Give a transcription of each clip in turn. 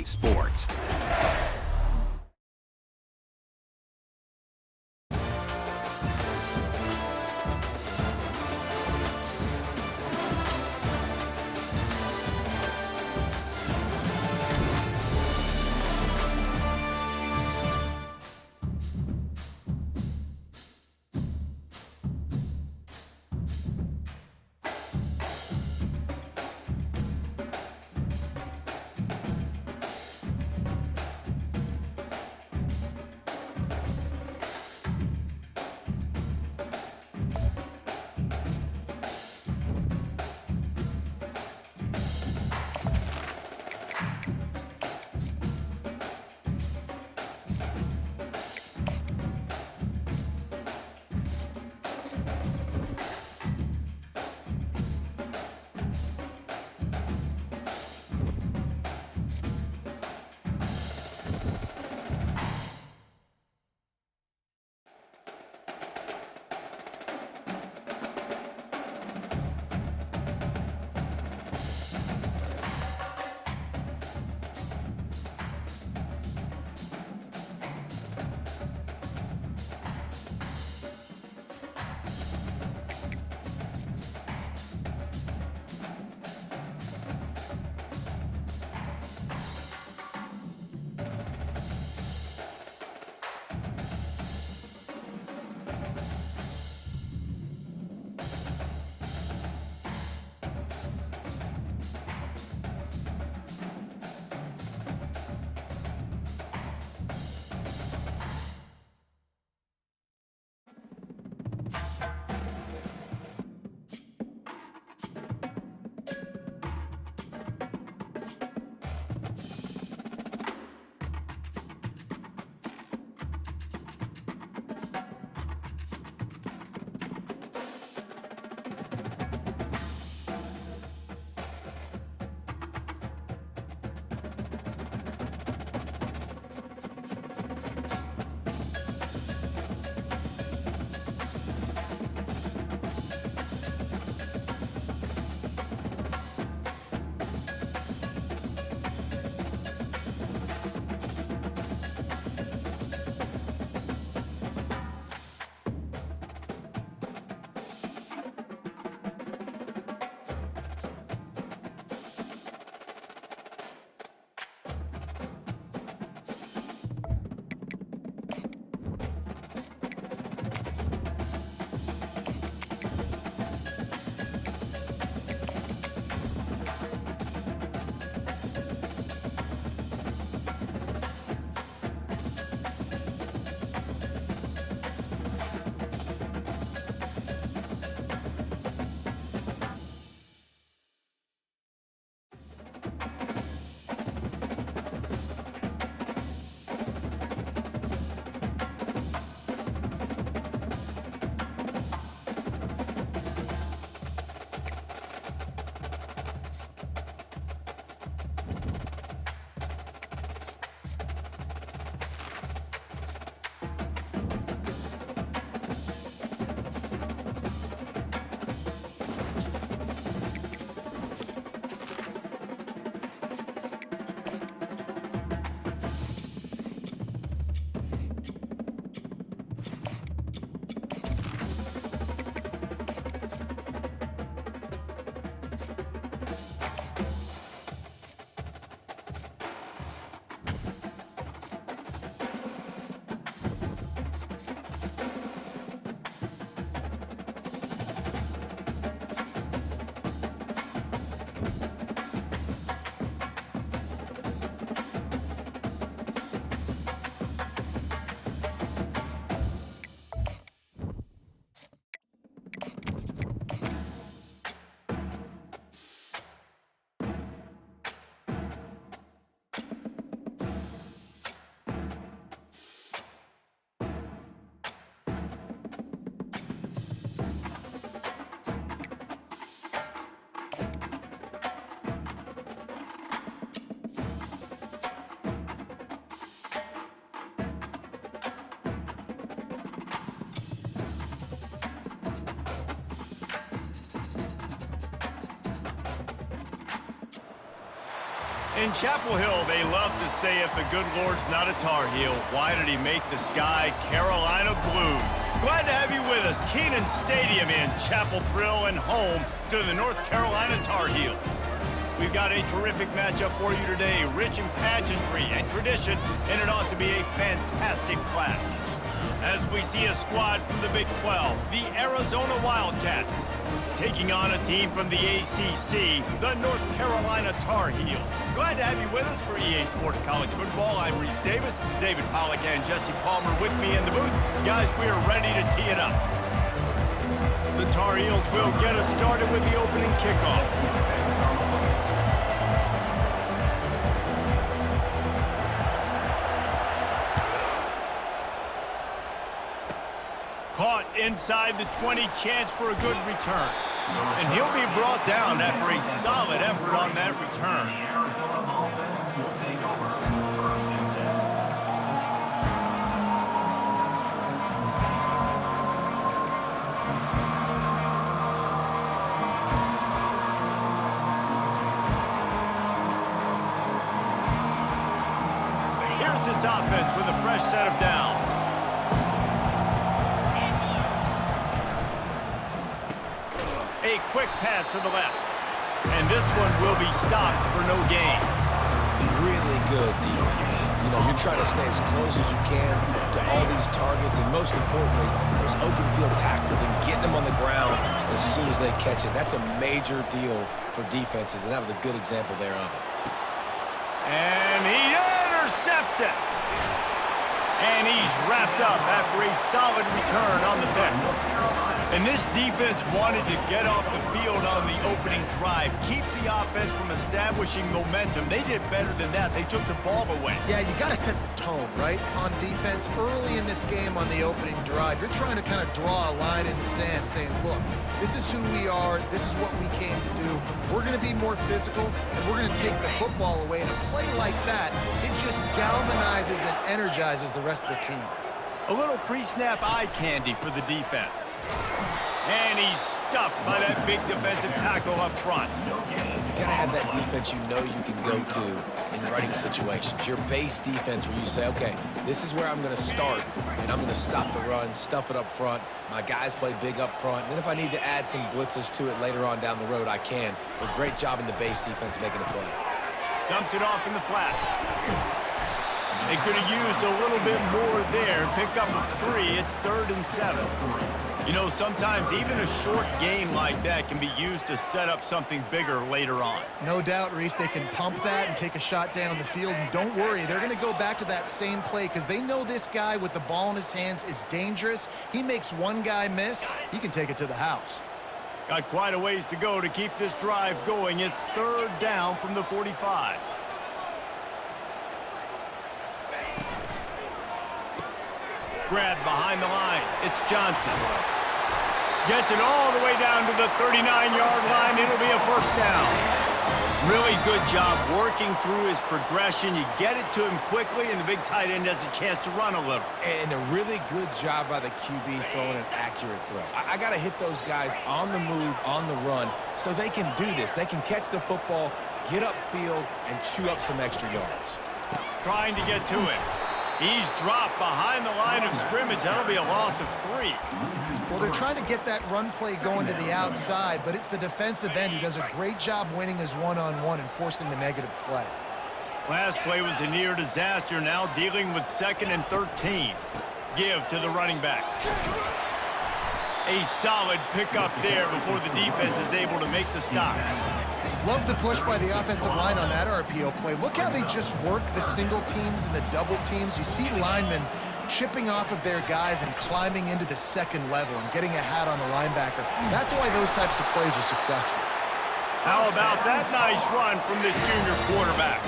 Sports. In Chapel Hill, they love to say if the good Lord's not a Tar Heel, why did he make the sky Carolina blue? Glad to have you with us. Kenan Stadium in Chapel Thrill and home to the North Carolina Tar Heels. We've got a terrific matchup for you today, rich in pageantry and tradition, and it ought to be a fantastic clash. As we see a squad from the Big 12, the Arizona Wildcats, taking on a team from the ACC, the North Carolina Tar Heels. Glad to have you with us for EA Sports College Football. I'm Reese Davis, David Pollack and Jesse Palmer with me in the booth. Guys, we are ready to tee it up. The Tar Heels will get us started with the opening kickoff. Caught inside the 20, chance for a good return. And he'll be brought down after a solid effort on that return. Here's this offense with a fresh set of downs. A quick pass to the left. And this one will be stopped for no gain. Really good defense. You know, you're trying to stay as close as you can to all these targets, and most importantly, those open field tackles and getting them on the ground as soon as they catch it. That's a major deal for defenses, and that was a good example there of it. And he intercepts it. And he's wrapped up after a solid return on the pick. And this defense wanted to get off the field on the opening drive, keep the offense from establishing momentum. They did better than that. They took the ball away. Yeah, you got to set the tone, right, on defense. Early in this game on the opening drive, you're trying to kind of draw a line in the sand saying, look, this is who we are. This is what we came to do. We're going to be more physical, and we're going to take the football away. And a play like that, it just galvanizes and energizes the rest of the team. A little pre-snap eye candy for the defense. And he's stuffed by that big defensive tackle up front. You got to have that defense you know you can go to in running situations. Your base defense where you say, okay, this is where I'm going to start, and I'm going to stop the run, stuff it up front. My guys play big up front. And then if I need to add some blitzes to it later on down the road, I can. But great job in the base defense making a play. Dumps it off in the flats. They could have used a little bit more there. Pick up a 3. It's 3rd and 7. You know, sometimes even a short game like that can be used to set up something bigger later on. No doubt, Reese, they can pump that and take a shot down the field. And don't worry, they're going to go back to that same play because they know this guy with the ball in his hands is dangerous. He makes one guy miss, he can take it to the house. Got quite a ways to go to keep this drive going. It's 3rd down from the 45. Grab behind the line. It's Johnson. Gets it all the way down to the 39-yard line. It'll be a 1st down. Really good job working through his progression. You get it to him quickly, and the big tight end has a chance to run a little. And a really good job by the QB throwing an accurate throw. I got to hit those guys on the move, on the run, so they can do this. They can catch the football, get upfield, and chew up some extra yards. Trying to get to it. He's dropped behind the line of scrimmage. That'll be a loss of 3. Well, they're trying to get that run play going to the outside, but it's the defensive end who does a great job winning his one-on-one and forcing the negative play. Last play was a near disaster. Now dealing with 2nd and 13. Give to the running back. A solid pickup there before the defense is able to make the stop. Love the push by the offensive line on that RPO play. Look how they just work the single teams and the double teams. You see linemen chipping off of their guys and climbing into the 2nd level and getting a hat on the linebacker. That's why those types of plays are successful. How about that nice run from this junior quarterback?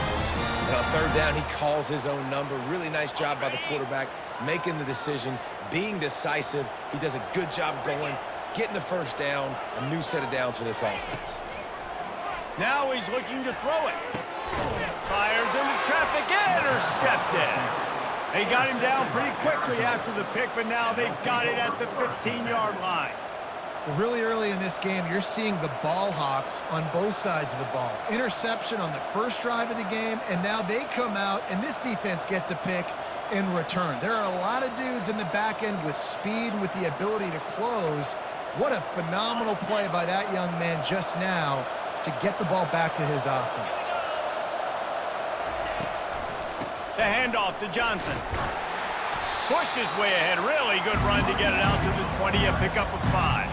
And on 3rd down, he calls his own number. Really nice job by the quarterback, making the decision, being decisive. He does a good job going, getting the 1st down, a new set of downs for this offense. Now he's looking to throw it. Fires into traffic, intercepted. They got him down pretty quickly after the pick, but now they've got it at the 15-yard line. Really early in this game, you're seeing the ball hawks on both sides of the ball. Interception on the first drive of the game, and now they come out, and this defense gets a pick in return. There are a lot of dudes in the back end with speed and with the ability to close. What a phenomenal play by that young man just now to get the ball back to his offense. The handoff to Johnson. Pushed his way ahead. Really good run to get it out to the 20, a pickup of 5.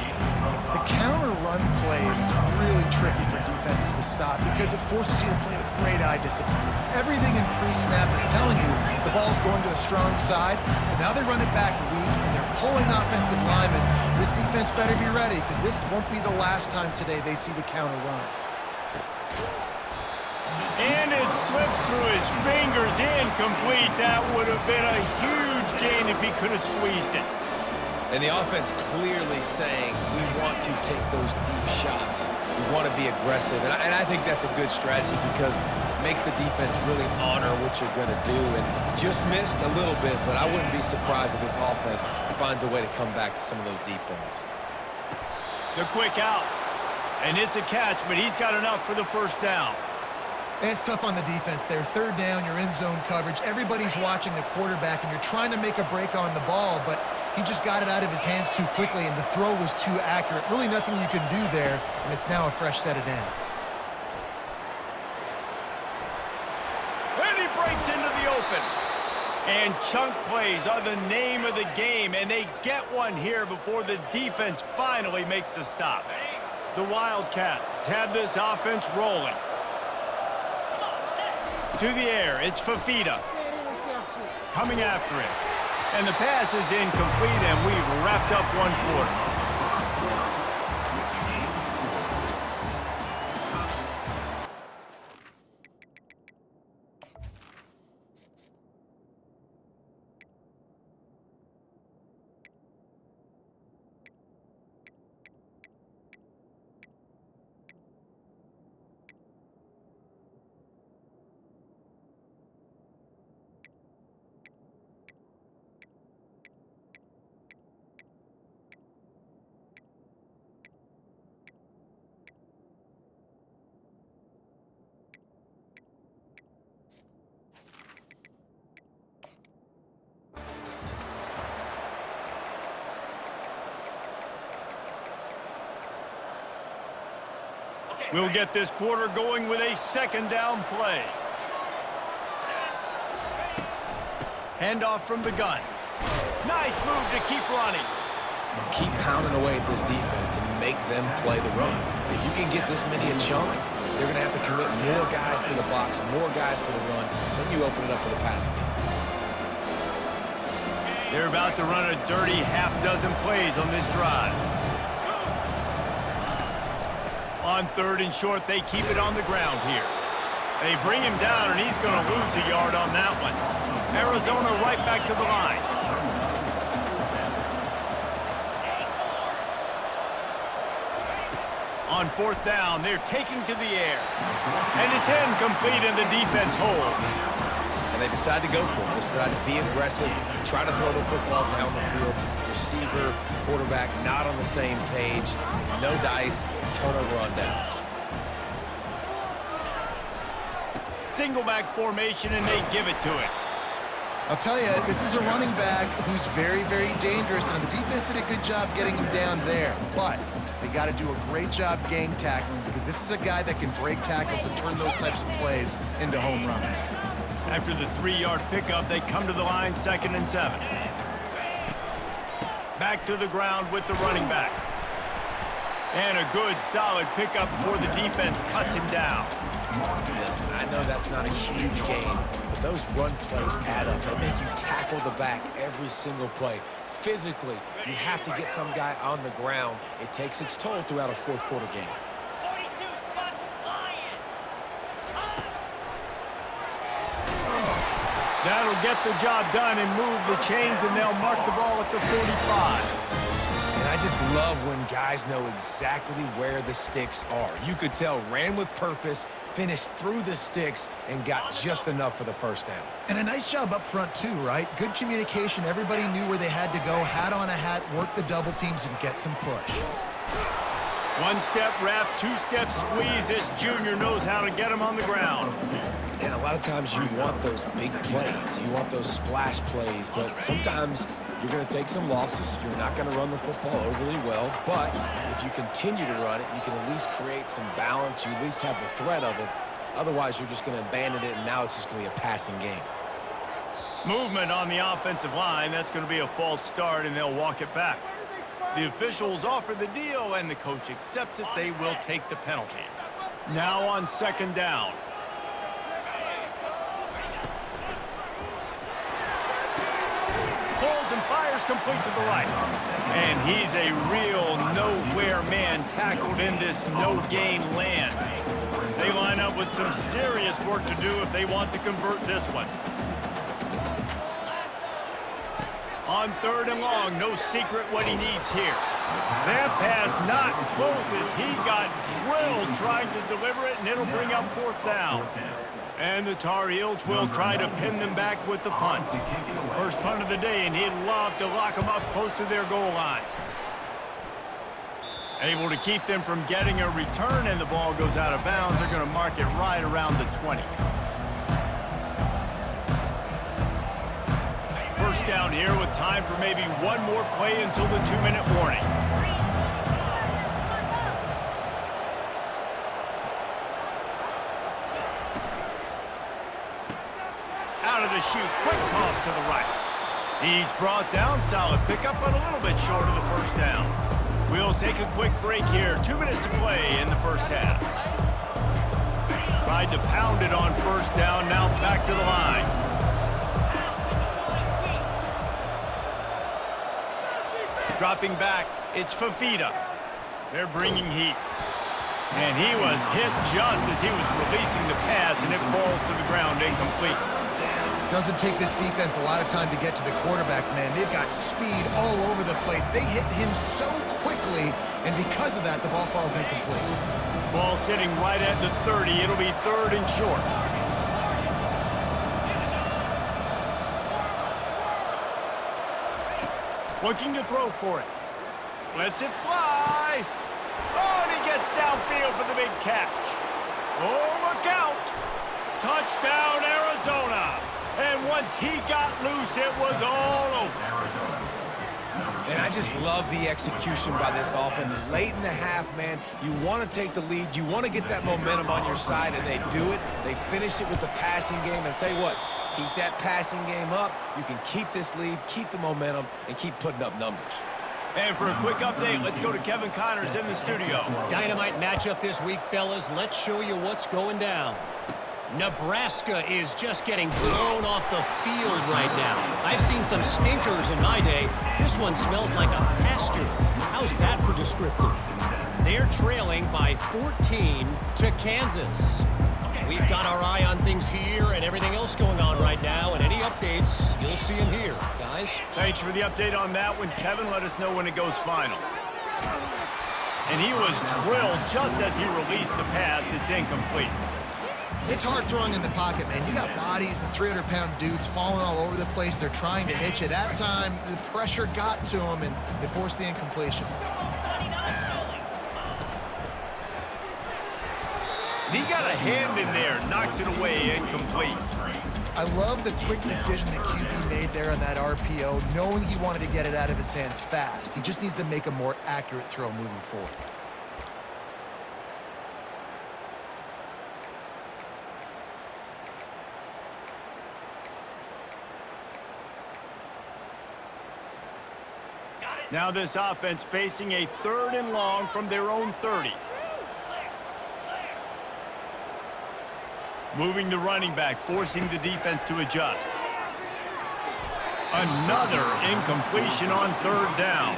The counter run play is really tricky for defenses to stop because it forces you to play with great eye discipline. Everything in pre-snap is telling you the ball's going to the strong side, but now they run it back weak and they're pulling offensive linemen. This defense better be ready because this won't be the last time today they see the counter run. And it slips through his fingers, incomplete. That would have been a huge gain if he could have squeezed it. And the offense clearly saying, we want to take those deep shots. We want to be aggressive. And I think that's a good strategy because it makes the defense really honor what you're going to do. And just missed a little bit, but I wouldn't be surprised if this offense finds a way to come back to some of those deep balls. The quick out. And it's a catch, but he's got enough for the first down. And it's tough on the defense there. Third down, you're in zone coverage. Everybody's watching the quarterback, and you're trying to make a break on the ball, but he just got it out of his hands too quickly, and the throw was too accurate. Really nothing you can do there, and it's now a fresh set of downs. And he breaks into the open. And chunk plays are the name of the game, and they get one here before the defense finally makes the stop. The Wildcats have this offense rolling. To the air, it's Fafita. Coming after him. And the pass is incomplete, and we've wrapped up one quarter. We'll get this quarter going with a second down play. Handoff from the gun. Nice move to keep running. Keep pounding away at this defense and make them play the run. If you can get this many a chunk, they're going to have to commit more guys to the box, more guys to the run. Then you open it up for the passing game. They're about to run a dirty half-dozen plays on this drive. On third and short, they keep it on the ground here. They bring him down, and he's going to lose a yard on that one. Arizona right back to the line. On fourth down, they're taking to the air. And it's incomplete, and the defense holds. And they decide to go for it. They decide to be aggressive, try to throw the football down the field. Receiver, quarterback, not on the same page. No dice, turnover on downs. Single back formation, and they give it to it. I'll tell you, this is a running back who's very, very dangerous, and the defense did a good job getting him down there. But they got to do a great job gang tackling because this is a guy that can break tackles and turn those types of plays into home runs. After the 3-yard pickup, they come to the line, 2nd and 7. Back to the ground with the running back. And a good, solid pickup before the defense cuts him down. Listen, I know that's not a huge gain, but those run plays add up. They make you tackle the back every single play. Physically, you have to get some guy on the ground. It takes its toll throughout a fourth-quarter game. That'll get the job done and move the chains, and they'll mark the ball at the 45. And I just love when guys know exactly where the sticks are. You could tell ran with purpose, finished through the sticks, and got just enough for the first down. And a nice job up front, too, right? Good communication. Everybody knew where they had to go, hat on a hat, work the double teams, and get some push. One-step wrap, two-step squeeze. This junior knows how to get him on the ground. And a lot of times you want those big plays. You want those splash plays, but sometimes you're going to take some losses. You're not going to run the football overly well, but if you continue to run it, you can at least create some balance. You at least have the threat of it. Otherwise, you're just going to abandon it, and now it's just going to be a passing game. Movement on the offensive line. That's going to be a false start, and they'll walk it back. The officials offer the deal, and the coach accepts it. They will take the penalty. Now on second down. Pulls and fires complete to the right. And he's a real nowhere man tackled in this no-gain land. They line up with some serious work to do if they want to convert this one. On third and long, no secret what he needs here. That pass not closes. He got drilled trying to deliver it, and it'll bring up fourth down. And the Tar Heels will try to pin them back with the punt. First punt of the day, and he'd love to lock them up close to their goal line. Able to keep them from getting a return, and the ball goes out of bounds. They're going to mark it right around the 20. First down here with time for maybe one more play until the 2-minute warning. Out of the chute, quick toss to the right. He's brought down, solid pickup, but a little bit short of the first down. We'll take a quick break here. 2 minutes to play in the first half. Tried to pound it on first down, now back to the line. Dropping back, it's Fafita. They're bringing heat. And he was hit just as he was releasing the pass, and it falls to the ground incomplete. Doesn't take this defense a lot of time to get to the quarterback, man. They've got speed all over the place. They hit him so quickly, and because of that, the ball falls incomplete. Ball sitting right at the 30. It'll be third and short. Looking to throw for it. Lets it fly. Oh, and he gets downfield for the big catch. Oh, look out. Touchdown, Arizona. And once he got loose, it was all over. And I just love the execution by this offense. Late in the half, man, you want to take the lead. You want to get that momentum on your side, and they do it. They finish it with the passing game. And I'll tell you what, keep that passing game up. You can keep this lead, keep the momentum, and keep putting up numbers. And for a quick update, let's go to Kevin Connors in the studio. Dynamite matchup this week, fellas. Let's show you what's going down. Nebraska is just getting blown off the field right now. I've seen some stinkers in my day. This one smells like a pasture. How's that for descriptive? They're trailing by 14 to Kansas. We've got our eye on things here and everything else going on right now, and any updates, you'll see them here, guys. Thanks for the update on that one, Kevin. Let us know when it goes final. And he was drilled just as he released the pass. It's incomplete. It's hard throwing in the pocket, man. You got bodies and 300-pound dudes falling all over the place. They're trying to hit you. That time, the pressure got to him, and it forced the incompletion. And he got a hand in there, knocks it away, incomplete. I love the quick decision that QB made there on that RPO, knowing he wanted to get it out of his hands fast. He just needs to make a more accurate throw moving forward. Now this offense facing a third and long from their own 30. Moving the running back, forcing the defense to adjust. Another incompletion on third down.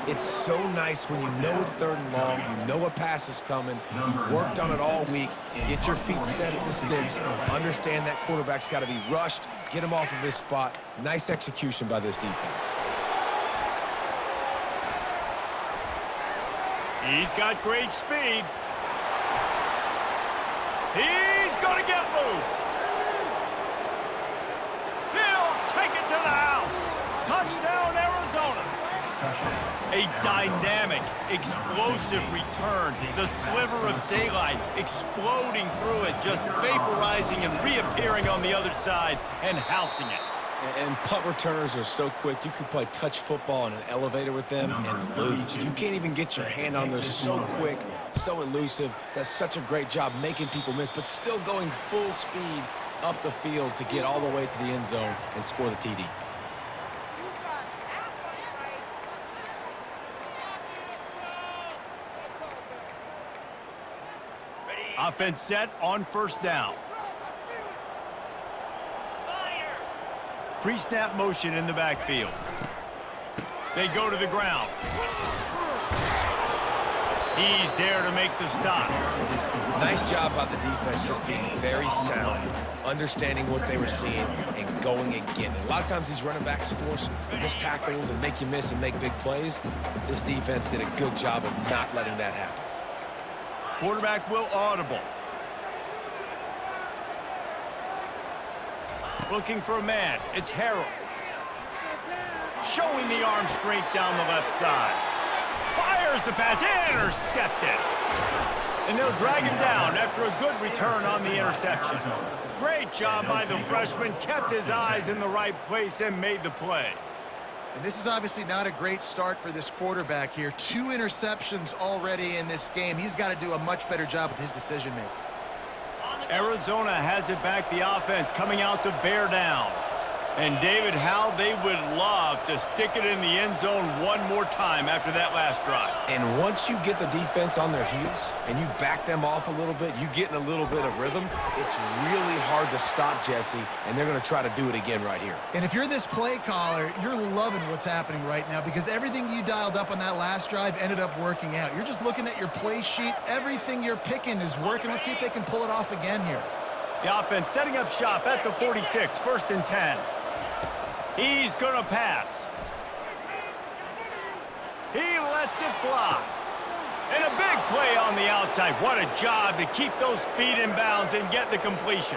It's so nice when you know it's third and long, you know a pass is coming, you worked on it all week, get your feet set at the sticks, understand that quarterback's got to be rushed, get him off of his spot. Nice execution by this defense. He's got great speed. He's going to get loose. He'll take it to the house. Touchdown, Arizona. A dynamic, explosive return. The sliver of daylight exploding through it, just vaporizing and reappearing on the other side and housing it. And punt returners are so quick, you can play touch football in an elevator with them and lose. You can't even get your hand on there. So quick, so elusive. Does such a great job making people miss, but still going full speed up the field to get all the way to the end zone and score the TD. Offense set on first down. Pre-snap motion in the backfield. They go to the ground. He's there to make the stop. Nice job by the defense just being very sound, understanding what they were seeing, and going again. And a lot of times these running backs force missed tackles and make you miss and make big plays. This defense did a good job of not letting that happen. Quarterback will audible. Looking for a man. It's Harrell. Showing the arm strength down the left side. Fires the pass. Intercepted. And they'll drag him down after a good return on the interception. Great job by the freshman. Kept his eyes in the right place and made the play. And this is obviously not a great start for this quarterback here. 2 interceptions already in this game. He's got to do a much better job with his decision-making. Arizona has it back, the offense coming out to bear down. And David, how they would love to stick it in the end zone one more time after that last drive. And once you get the defense on their heels and you back them off a little bit, you get in a little bit of rhythm, it's really hard to stop Jesse, and they're going to try to do it again right here. And if you're this play caller, you're loving what's happening right now because everything you dialed up on that last drive ended up working out. You're just looking at your play sheet. Everything you're picking is working. Let's see if they can pull it off again here. The offense setting up shop at the 46, 1st and 10. He's going to pass. He lets it fly. And a big play on the outside. What a job to keep those feet in bounds and get the completion.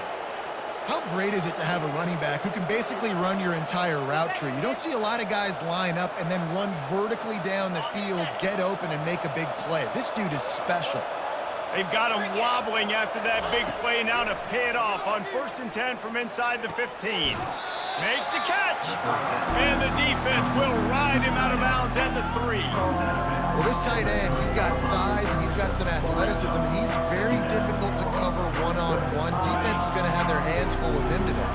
How great is it to have a running back who can basically run your entire route tree? You don't see a lot of guys line up and then run vertically down the field, get open, and make a big play. This dude is special. They've got him wobbling after that big play now to pay it off on 1st and 10 from inside the 15. Makes the catch. And the defense will ride him out of bounds at the 3. Well, this tight end, he's got size and he's got some athleticism, and he's very difficult to cover one-on-one. Defense is going to have their hands full with him today.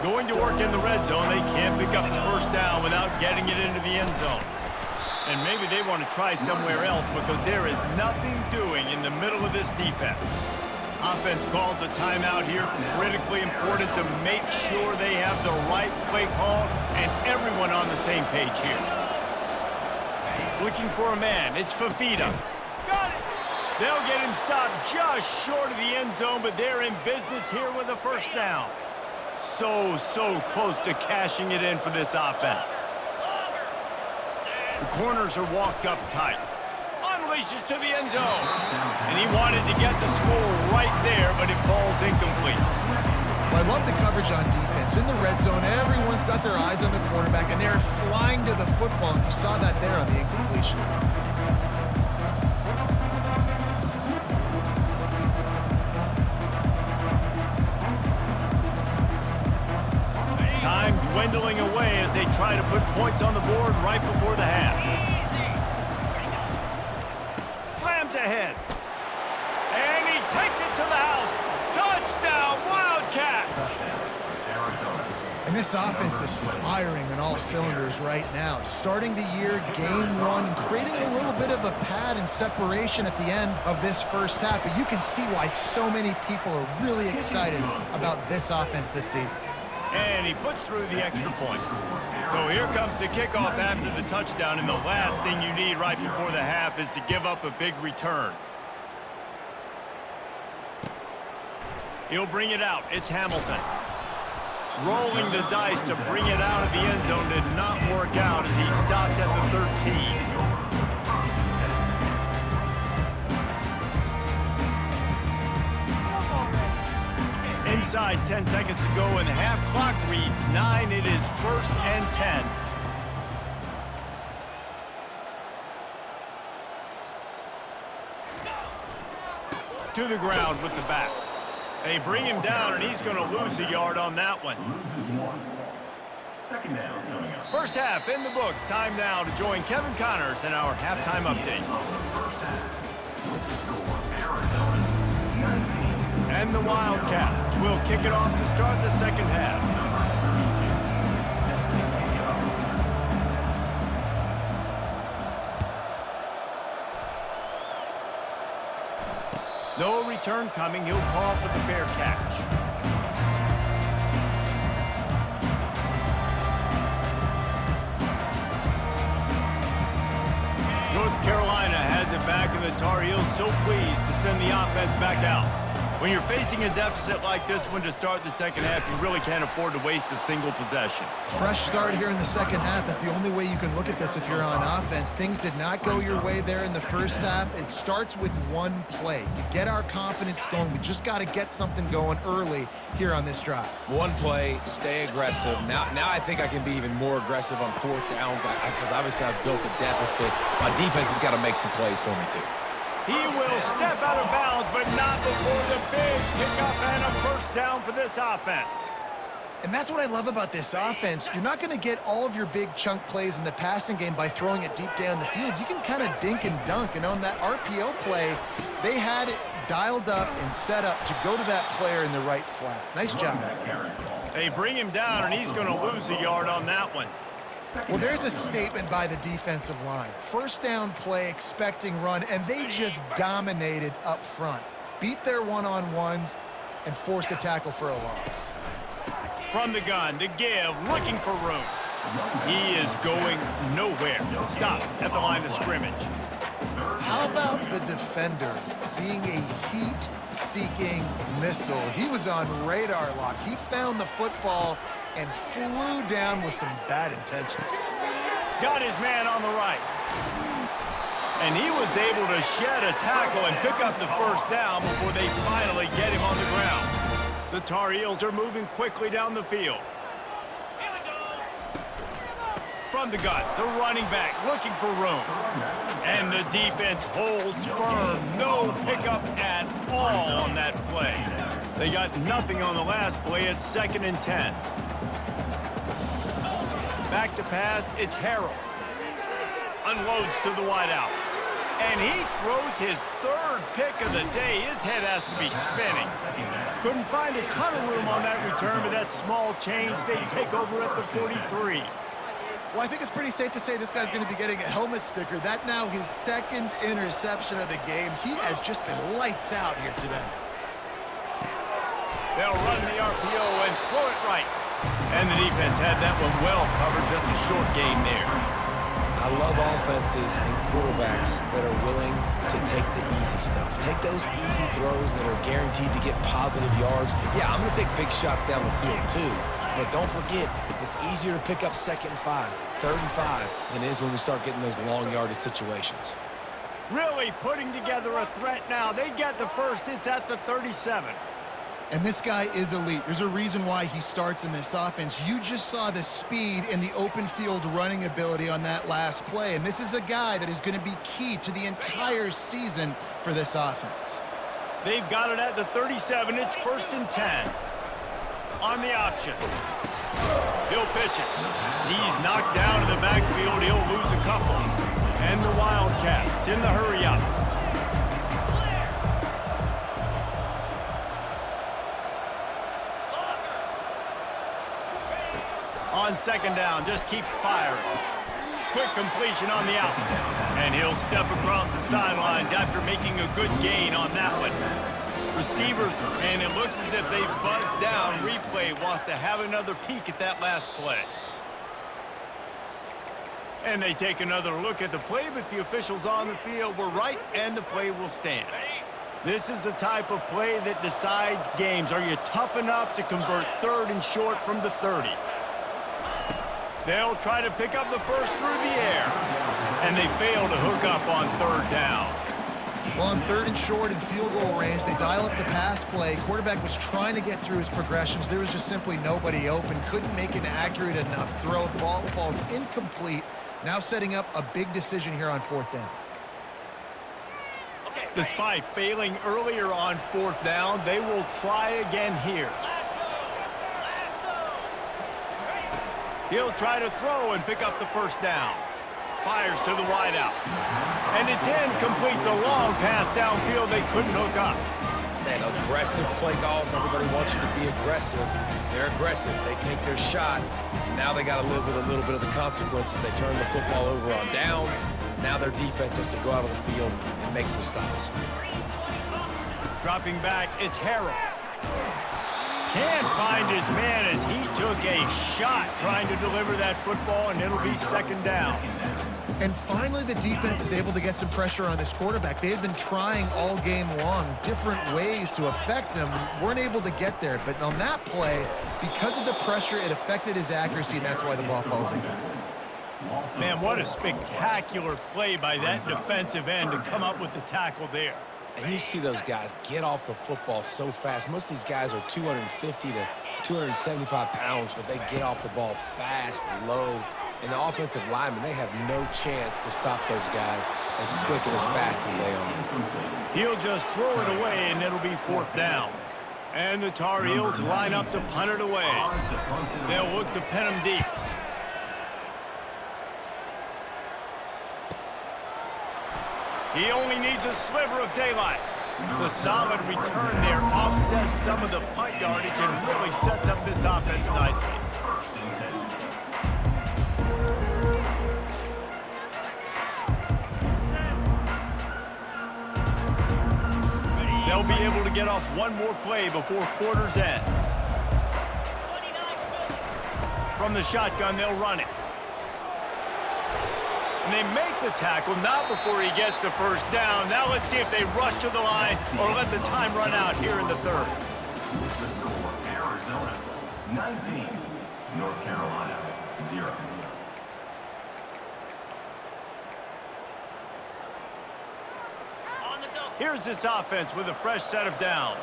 Going to work in the red zone. They can't pick up the first down without getting it into the end zone. And maybe they want to try somewhere else because there is nothing doing in the middle of this defense. Offense calls a timeout here. Critically important to make sure they have the right play call and everyone on the same page here. Looking for a man. It's Fafita. Got it. They'll get him stopped just short of the end zone, but they're in business here with a first down. So close to cashing it in for this offense. The corners are walked up tight. Unleashes to the end zone. And he wanted to get the score right there, but it falls incomplete. Well, I love the coverage on defense. In the red zone, everyone's got their eyes on the quarterback, and they're flying to the football, and you saw that there on the incompletion. Time dwindling away as they try to put points on the board right before the half. Slams ahead. And he takes it to the house. Touchdown, Wildcats! And this offense is firing on all cylinders right now. Starting the year, game 1, creating a little bit of a pad and separation at the end of this first half. But you can see why so many people are really excited about this offense this season. And he puts through the extra point. So here comes the kickoff after the touchdown, and the last thing you need right before the half is to give up a big return. He'll bring it out. It's Hamilton. Rolling the dice to bring it out of the end zone did not work out as he stopped at the 13. Inside 10 seconds to go, and the half clock reads 9. It is 1st and 10. to the ground with the back. They bring him down, and he's going to lose a yard on that one. Second down coming up. First half in the books. Time now to join Kevin Connors in our halftime update. And the Wildcats will kick it off to start the second half. No return coming. He'll call for the fair catch. North Carolina has it back, and the Tar Heels so pleased to send the offense back out. When you're facing a deficit like this one to start the second half, you really can't afford to waste a single possession. Fresh start here in the second half. That's the only way you can look at this if you're on offense. Things did not go your way there in the first half. It starts with one play. To get our confidence going, we just got to get something going early here on this drive. One play, stay aggressive. Now I think I can be even more aggressive on fourth downs because obviously I've built a deficit. My defense has got to make some plays for me too. He will step out of bounds, but not before the big pickup and a first down for this offense. And that's what I love about this offense. You're not going to get all of your big chunk plays in the passing game by throwing it deep down the field. You can kind of dink and dunk. And on that RPO play, they had it dialed up and set up to go to that player in the right flat. Nice job. They bring him down, and he's going to lose a yard on that one. Well, there's a statement by the defensive line. First down play, expecting run, and they just dominated up front. Beat their one-on-ones and forced a tackle for a loss. From the gun, to give, looking for room. He is going nowhere. Stop at the line of scrimmage. How about the defender being a heat-seeking missile? He was on radar lock. He found the football and flew down with some bad intentions. Got his man on the right. And he was able to shed a tackle and pick up the first down before they finally get him on the ground. The Tar Heels are moving quickly down the field. From the gun, the running back looking for room. And the defense holds firm. No pickup at all on that play. They got nothing on the last play. It's 2nd and 10. Back to pass, it's Harrell. Unloads to the wideout. And he throws his third pick of the day. His head has to be spinning. Couldn't find a ton of room on that return, but that small change, they take over at the 43. Well, I think it's pretty safe to say this guy's going to be getting a helmet sticker. That now his 2nd interception of the game. He has just been lights out here today. They'll run the RPO and throw it right. And the defense had that one well covered, just a short gain there. I love offenses and quarterbacks that are willing to take the easy stuff. Take those easy throws that are guaranteed to get positive yards. Yeah, I'm going to take big shots down the field too. But don't forget, it's easier to pick up 2nd and 5, 3rd and 5 than it is when we start getting those long yardage situations. Really putting together a threat now. They get the first. It's at the 37. And this guy is elite. There's a reason why he starts in this offense. You just saw the speed and the open field running ability on that last play. And this is a guy that is going to be key to the entire season for this offense. They've got it at the 37. It's 1st and 10. On the option. He'll pitch it. He's knocked down in the backfield. He'll lose a couple. And the Wildcats in the hurry up. On 2nd down, just keeps firing. Quick completion on the out. And he'll step across the sidelines after making a good gain on that one. Receivers, and it looks as if they've buzzed down. Replay wants to have another peek at that last play. And they take another look at the play, but the officials on the field were right, and the play will stand. This is the type of play that decides games. Are you tough enough to convert 3rd and short from the 30? They'll try to pick up the first through the air. And they fail to hook up on 3rd down. Well, on 3rd and short and field goal range, they dial up the pass play. Quarterback was trying to get through his progressions. There was just simply nobody open. Couldn't make an accurate enough throw. The ball falls incomplete. Now setting up a big decision here on 4th down. Okay, Despite failing earlier on 4th down, they will try again here. He'll try to throw and pick up the 1st down. Fires to the wideout. And it's incomplete. The long pass downfield they couldn't hook up. Man, aggressive play calls. Everybody wants you to be aggressive. They're aggressive. They take their shot. Now they got to live with a little bit of the consequences. They turn the football over on downs. Now their defense has to go out of the field and make some stops. Dropping back, it's Harrell. Can't find his man as he took a shot trying to deliver that football, and it'll be 2nd down. And finally, the defense is able to get some pressure on this quarterback. They had been trying all game long different ways to affect him. Weren't able to get there. But on that play, because of the pressure, it affected his accuracy, and that's why the ball falls incomplete. Man, what a spectacular play by that defensive end to come up with the tackle there. And you see those guys get off the football so fast. Most of these guys are 250 to 275 pounds, but they get off the ball fast, low. And the offensive linemen, they have no chance to stop those guys as quick and as fast as they are. He'll just throw it away, and it'll be 4th down. And the Tar Heels line up to punt it away. They'll look to pin him deep. He only needs a sliver of daylight. The solid return there offsets some of the punt yardage and really sets up this offense nicely. They'll be able to get off one more play before quarter's end. From the shotgun, they'll run it. And they make the tackle, not before he gets the 1st down. Now let's see if they rush to the line or let the time run out here in the 3rd. The score, Arizona 19, North Carolina 0. Here's this offense with a fresh set of downs.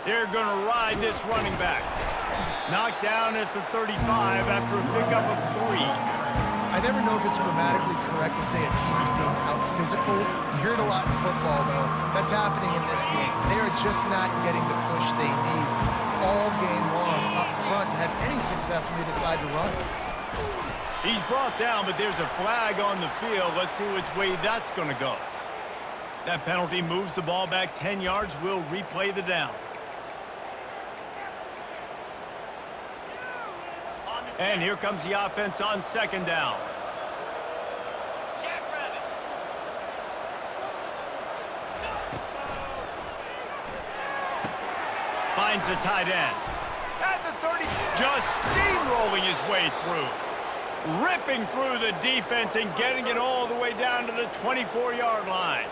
They're going to ride this running back. Knocked down at the 35 after a pickup of 3. I never know if it's grammatically correct to say a team is being out-physicaled. You hear it a lot in football, though. That's happening in this game. They are just not getting the push they need all game long up front to have any success when they decide to run. He's brought down, but there's a flag on the field. Let's see which way that's going to go. That penalty moves the ball back 10 yards. We'll replay the down. And here comes the offense on 2nd down. Finds the tight end. At the 30, just steamrolling his way through. Ripping through the defense and getting it all the way down to the 24-yard line.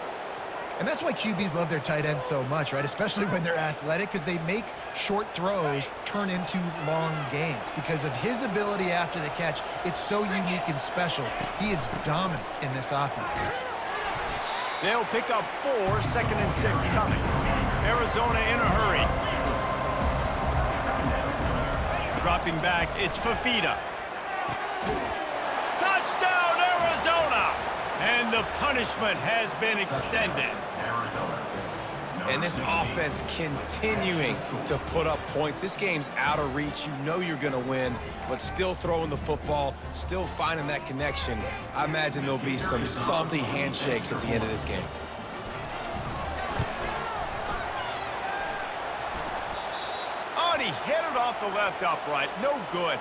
And that's why QBs love their tight ends so much, right? Especially when they're athletic, because they make short throws turn into long gains. Because of his ability after the catch, it's so unique and special. He is dominant in this offense. They'll pick up 4, 2nd and 6 coming. Arizona in a hurry. Dropping back, it's Fafita. Touchdown, Arizona! And the punishment has been extended. And this offense continuing to put up points. This game's out of reach. You know you're going to win, but still throwing the football, still finding that connection. I imagine there'll be some salty handshakes at the end of this game. Oh, and he hit it off the left upright. No good.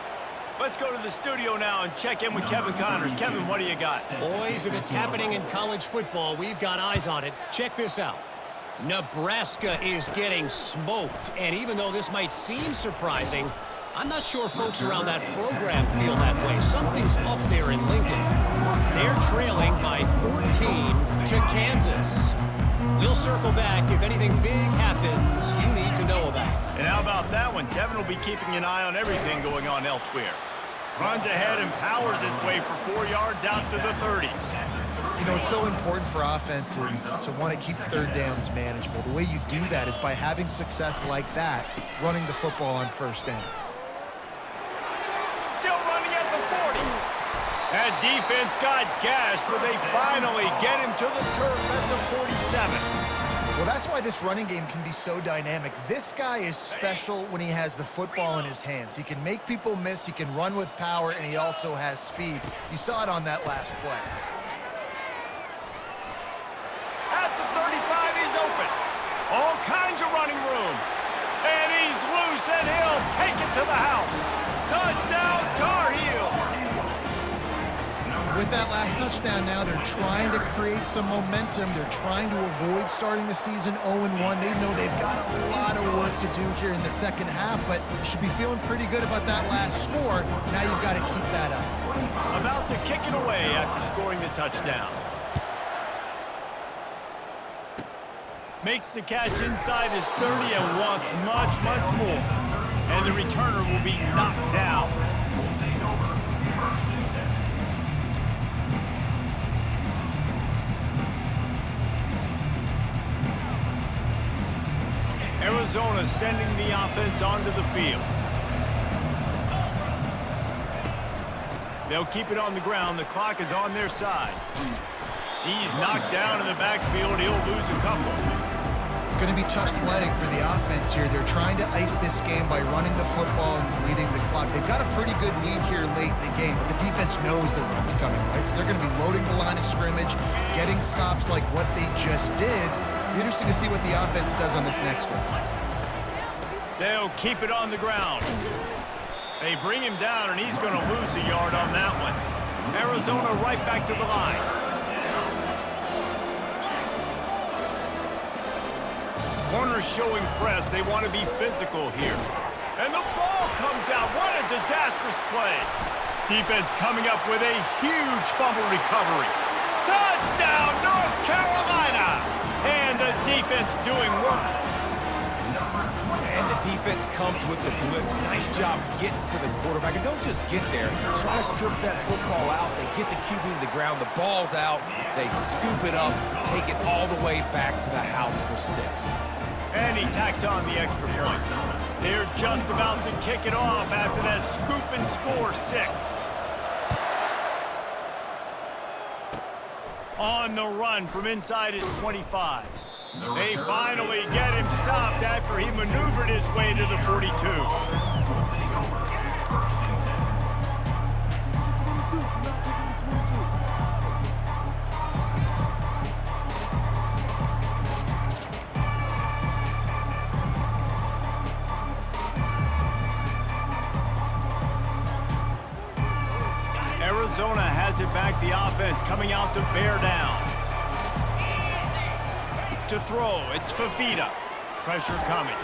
Let's go to the studio now and check in with Kevin Connors. Kevin, what do you got? Boys, if it's happening in college football, we've got eyes on it. Check this out. Nebraska is getting smoked, and even though this might seem surprising, I'm not sure folks around that program feel that way. Something's up there in Lincoln. They're trailing by 14 to Kansas. We'll circle back if anything big happens you need to know about. And how about that one? Kevin will be keeping an eye on everything going on elsewhere. Runs ahead and powers his way for 4 yards out to the 30. You know, it's so important for offenses to want to keep 3rd downs manageable. The way you do that is by having success like that, running the football on 1st down. Still running at the 40. That defense got gashed, but they finally get him to the turf at the 47. Well, that's why this running game can be so dynamic. This guy is special when he has the football in his hands. He can make people miss, he can run with power, and he also has speed. You saw it on that last play. At the 35, he's open. All kinds of running room. And he's loose, and he'll take it to the house. Touchdown, Tar Heel. With that last touchdown now, they're trying to create some momentum. They're trying to avoid starting the season 0-1. They know they've got a lot of work to do here in the second half, but you should be feeling pretty good about that last score. Now you've got to keep that up. About to kick it away after scoring the touchdown. Makes the catch inside his 30 and wants much, much more. And the returner will be knocked down. Arizona sending the offense onto the field. They'll keep it on the ground. The clock is on their side. He's knocked down in the backfield. He'll lose a couple. It's going to be tough sledding for the offense here. They're trying to ice this game by running the football and leading the clock. They've got a pretty good lead here late in the game, but the defense knows the run's coming, right? So they're going to be loading the line of scrimmage, getting stops like what they just did. Be interesting to see what the offense does on this next one. They'll keep it on the ground. They bring him down, and he's going to lose a yard on that one. Arizona right back to the line. Corners showing press. They want to be physical here. And the ball comes out. What a disastrous play. Defense coming up with a huge fumble recovery. Touchdown, North Carolina! And the defense doing work. And the defense comes with the blitz. Nice job getting to the quarterback. And don't just get there. Try to strip that football out. They get the QB to the ground. The ball's out. They scoop it up, take it all the way back to the house for 6. And he tacks on the extra point. They're just about to kick it off after that scoop and score 6. On the run from inside his 25. They finally get him stopped after he maneuvered his way to the 42. Arizona has it back, the offense coming out to bear down. To throw, it's Fafita. Pressure coming.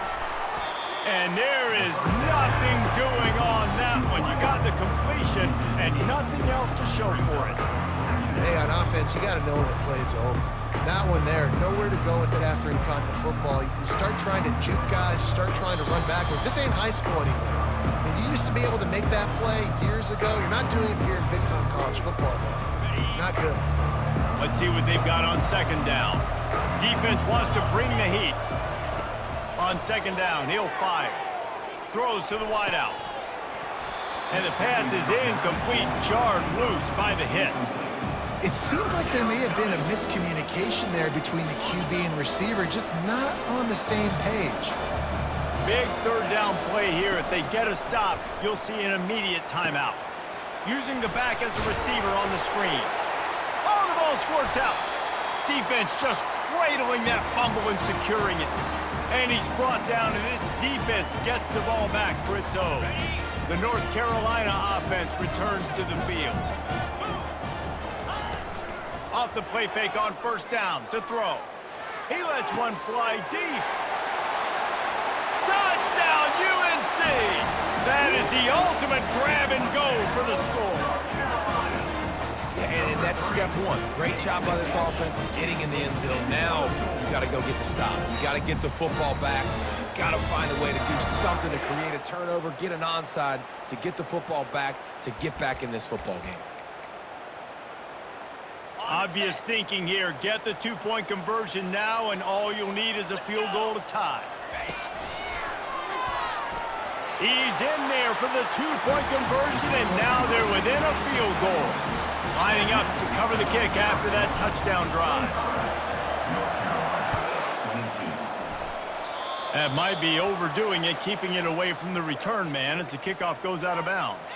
And there is nothing doing on that one. You got the completion and nothing else to show for it. Hey, on offense, you got to know when the play's over. That one there, nowhere to go with it after he caught the football. You start trying to juke guys, you start trying to run backward. This ain't high school anymore. And you used to be able to make that play years ago. You're not doing it here in big-time college football, though. Not good. Let's see what they've got on second down. Defense wants to bring the heat. On second down, he'll fire. Throws to the wideout. And the pass is incomplete, jarred loose by the hit. It seemed like there may have been a miscommunication there between the QB and receiver, just not on the same page. Big third down play here. If they get a stop, you'll see an immediate timeout. Using the back as a receiver on the screen. Oh, the ball squirts out. Defense just cradling that fumble and securing it. And he's brought down, and this defense gets the ball back for its own. The North Carolina offense returns to the field. Off the play fake on first down to throw. He lets one fly deep. Touchdown, UNC! That is the ultimate grab and go for the score. Yeah, and that's step one. Great job by this offense getting in the end zone. Now, you got to go get the stop. You got to get the football back. You got to find a way to do something to create a turnover, get an onside, to get the football back, to get back in this football game. Obvious thinking here. Get the two-point conversion now, and all you'll need is a field goal to tie. He's in there for the two-point conversion, and now they're within a field goal. Lining up to cover the kick after that touchdown drive. North Carolina, 22. That might be overdoing it, keeping it away from the return man as the kickoff goes out of bounds.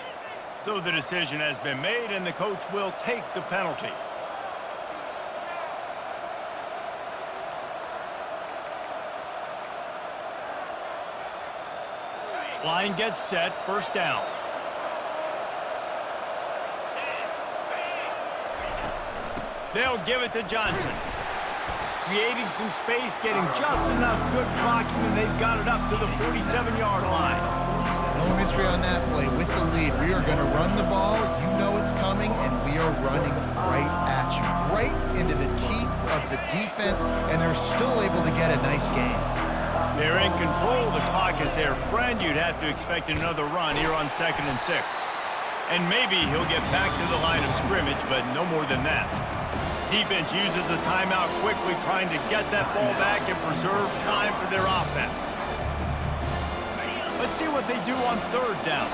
So the decision has been made, and the coach will take the penalty. Line gets set, first down. They'll give it to Johnson. Creating some space, getting just enough good blocking, and they've got it up to the 47-yard line. No mystery on that play. With the lead, we are going to run the ball. You know it's coming, and we are running right at you. Right into the teeth of the defense, and they're still able to get a nice gain. They're in control. The clock is their friend. You'd have to expect another run here on 2nd and 6. And maybe he'll get back to the line of scrimmage, but no more than that. Defense uses a timeout quickly, trying to get that ball back and preserve time for their offense. Let's see what they do on 3rd down.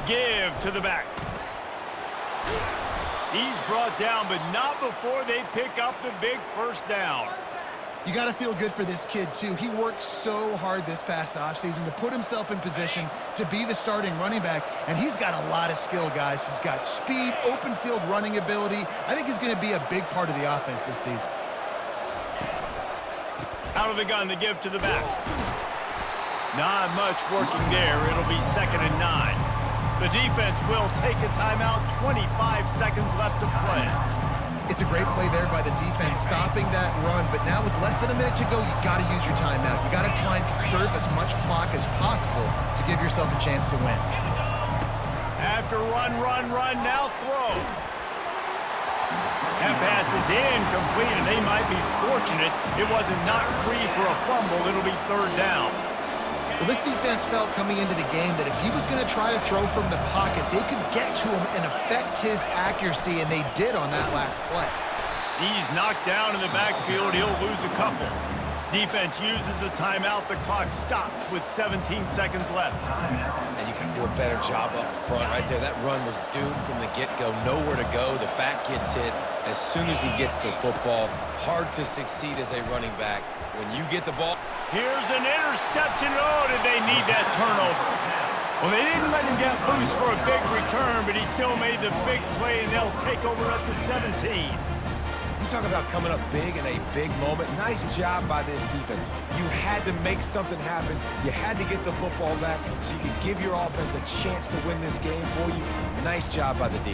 Give to the back. He's brought down, but not before they pick up the big first down. You got to feel good for this kid, too. He worked so hard this past offseason to put himself in position to be the starting running back, and he's got a lot of skill, guys. He's got speed, open field running ability. I think he's going to be a big part of the offense this season. Out of the gun to give to the back. Not much working there. It'll be 2nd and 9. The defense will take a timeout. 25 seconds left to play. It's a great play there by the defense, stopping that run. But now with less than a minute to go, you got to use your timeout. You got to try and conserve as much clock as possible to give yourself a chance to win. After run, now throw. That pass is incomplete, and they might be fortunate it wasn't knocked free for a fumble. It'll be 3rd down. Well, this defense felt coming into the game that if he was going to try to throw from the pocket, they could get to him and affect his accuracy, and they did on that last play. He's knocked down in the backfield. He'll lose a couple. Defense uses a timeout. The clock stops with 17 seconds left. And you got to do a better job up front right there. That run was doomed from the get-go. Nowhere to go. The back gets hit as soon as he gets the football. Hard to succeed as a running back. When you get the ball. Here's an interception. Oh, did they need that turnover? Well, they didn't let him get loose for a big return, but he still made the big play, and they'll take over at the 17. You talk about coming up big in a big moment. Nice job by this defense. You had to make something happen. You had to get the football back so you could give your offense a chance to win this game for you. Nice job by the D.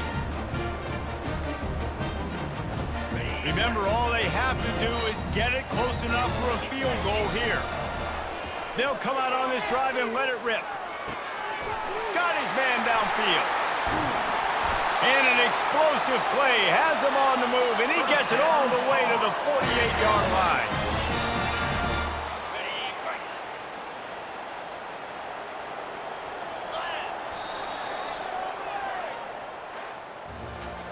Remember, all they have to do is get it close enough for a field goal here. They'll come out on this drive and let it rip. Got his man downfield. And an explosive play has him on the move, and he gets it all the way to the 48-yard line.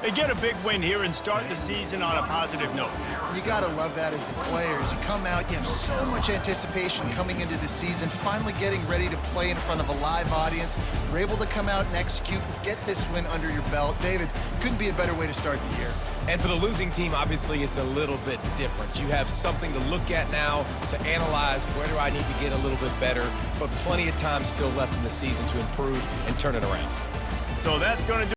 They get a big win here and start the season on a positive note. You got to love that as the players. You come out, you have so much anticipation coming into the season, finally getting ready to play in front of a live audience. You're able to come out and execute, get this win under your belt. David, couldn't be a better way to start the year. And for the losing team, obviously, it's a little bit different. You have something to look at now to analyze where do I need to get a little bit better, but plenty of time still left in the season to improve and turn it around. So that's going to do